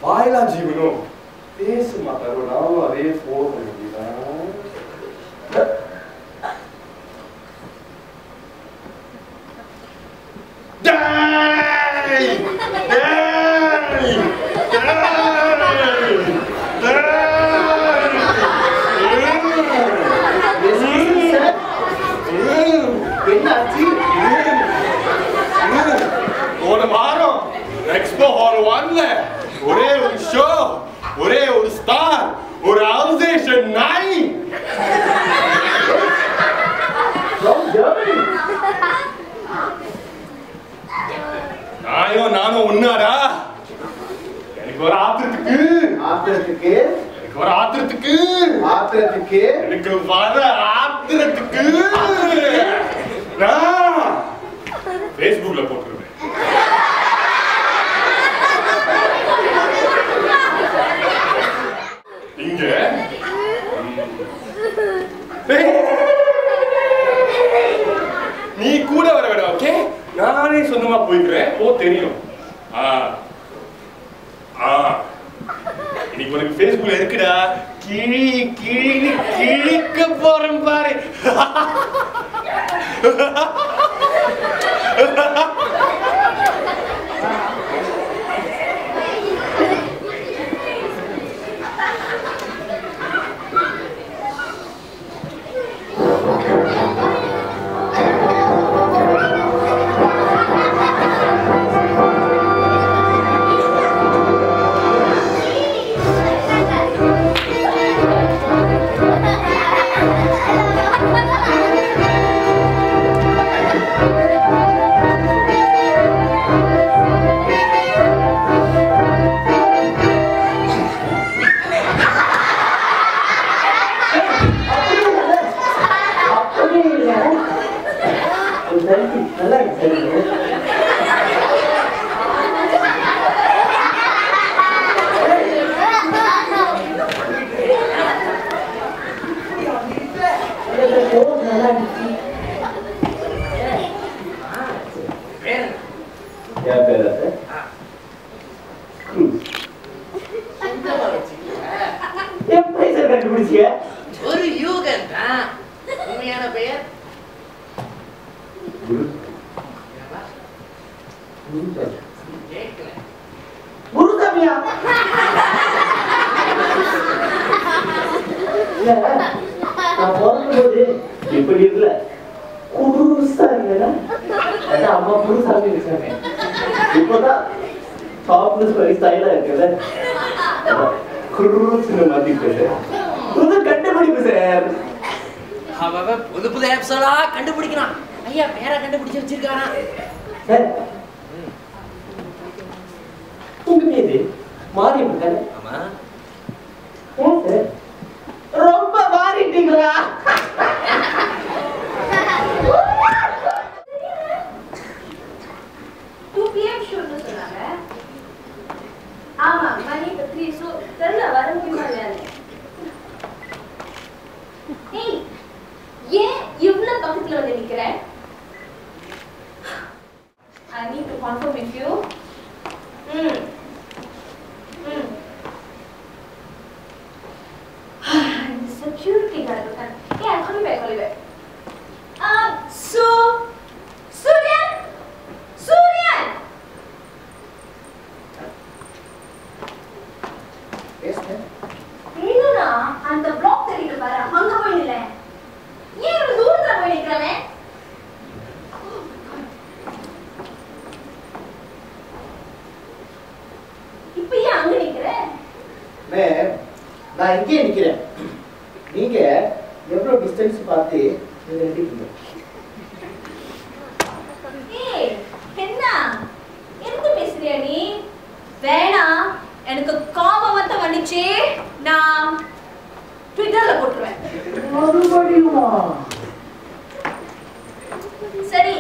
வாயிலா ஜீவனும் பேச மாட்டாரோ நானும் அதே ஃபாலோ பண்ண வேண்டியதான். ஒரு வாரம் எக்ஸ்போ ஹால் 1ல ஒரே ஒரு ஷோ, ஒரே ஒரு ஸ்டார், ஒரு அவுசேஷன் நாய். நானும் ஒன்னாடா. எனக்கு ஒரு ஆத்திரத்துக்கு எனக்கு வர ஆத்திரத்துக்கு நான் ஃபேஸ்புக்ல போட்டுருவேன். இங்க நீ கூட வர வேண்டாம். ஓகே, நானே சொந்தமா போய்க்கிறேன். போ, தெரியும். இன்னைக்கு உனக்கு ஃபேஸ்புக்ல இருக்குடா. கிழிக்க போறேன் பாரு. ஒரு யூகன் தான் உண்மையான பெயர். குருசாமியா? நான் பிறக்கும்போது இப்படி இருக்குல்ல, குருசா இல்லைன்னா அம்மா குருசாமி இருக்காங்க. இப்போதான் டாப்லெஸ் மாதிரி ஸ்டைலா இருக்குல்ல, குருசுன்னு மாத்திட்டு புது கண்டுபிடிப்பு சார். அவன் புது புது ஆப்ஸா கண்டுபிடிக்கிறான். ஐயா பேரை கண்டுபிடிச்சு வச்சிருக்கானா சார்? உங்க பேரு மாரியம்மன் தானே? ஆமா. ஏன் சார் ரொம்ப மாறிட்டீங்களா? ஆமா, மணி இப்ப 3. சோ தெரியல வர முடியுமா இல்லையா? ஏய், ஏன் இவ்வளவு பக்கத்துல வந்து நிக்கிற? I need to confirm with you. Security guard. Yeah, I'll call you back. Suryan! Yes, ma'am. என்னன்னா அந்த பிளாக் தெரியுது பாரு, அங்க போய் நில்ல. ஏன் இவ்வளவு தூரத்துல போய் நிக்கிறவே? இப்ப ஏன் அங்க நிக்கிற? மேம், நான் இங்கே நிக்கிறேன். நீங்க எவ்வளவு டிஸ்டன்ஸ் பார்த்து நீங்க நிக்கிறீங்க? ஏய், என்ன எதுக்கு பேசுறியா நீ? வேணாம், எனக்கு கோபம் வந்து வந்துச்சு, நான் ட்விட்டர்ல போட்டுருவேன். மறுபடியுமா? சரி,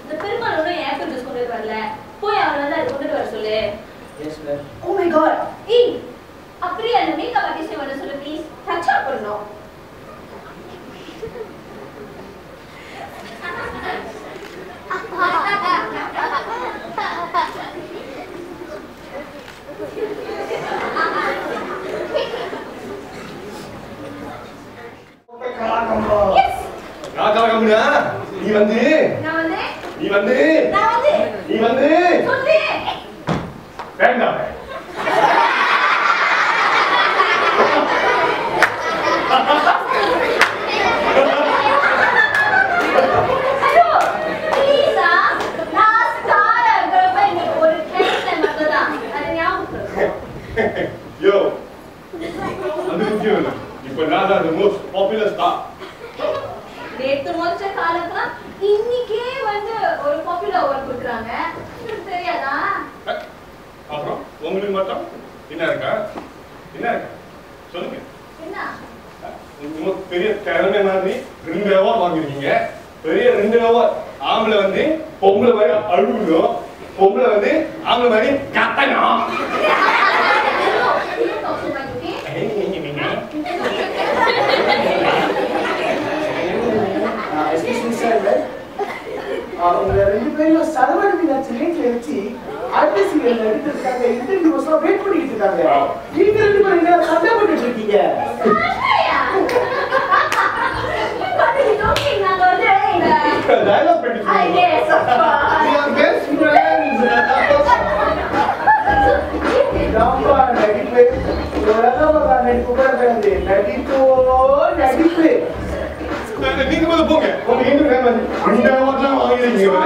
இந்த பெருமாள் ஒன்றும் ஏப்பல் ஜூஸ் கொண்டு வரல, போய் அவனை வந்து அது கொண்டு வர சொல்லு. Yes ma'am. Oh my God. ஏய், அப்படியே அந்த மேக்கப் ஆர்டிஸ்ட் வர சொல்லு ப்ளீஸ். டச் அப் பண்ணனும். வந்து நான் வந்து நீ வந்து நான் வந்து நீ வந்து சொல்லு. வேண்டாம். ஹலோ ப்ளீஸ் நான் ஸ்டாரா இருக்கிறப்ப நீ ஒரு டென்ஷன் மட்டும்தான் அது ஞாபகம். யோ அது முக்கியம் இல்லை. இப்போ நான் தான் the most popular star. நேத்து முடிச்ச காலத்துல இன்னைக்கே வந்து ஒரு பாப்புலர் அவார்ட் கொடுக்குறாங்க. தெரியாதா? அப்புறம் உங்களுக்கு மட்டும் என்ன இருக்கா? என்ன இருக்கா? சொல்லுங்க. என்ன? நீங்க பெரிய திறமை மாதிரி 2 அவார்ட் வாங்கிருக்கீங்க. பெரிய 2 அவார்ட். ஆம்பளை வந்து பொம்பளை மாதிரி அழுகணும், பொம்பளை வந்து ஆம்பளை மாதிரி கத்தணும். அவங்க 2 பேரும் சரவண மீனாட்சி லேட்ல வச்சு அடுத்த சீரியல் நடிக்கிறதுக்காக இன்டர்வியூஸ்லாம் வெயிட் பண்ணிட்டு இருக்காங்க. நீங்க 2 பேரும் என்ன சண்டை போட்டுட்டு இருக்கீங்க? டயலாக் பண்ணி நடிப்பு உலகமாக நடிப்பு கூட கிடையாது. நடிப்போ நடிப்பு. நீங்க போங்க. உங்க இன்னும் 2 அவார்ட்லாம் வாங்கிருக்கீங்க.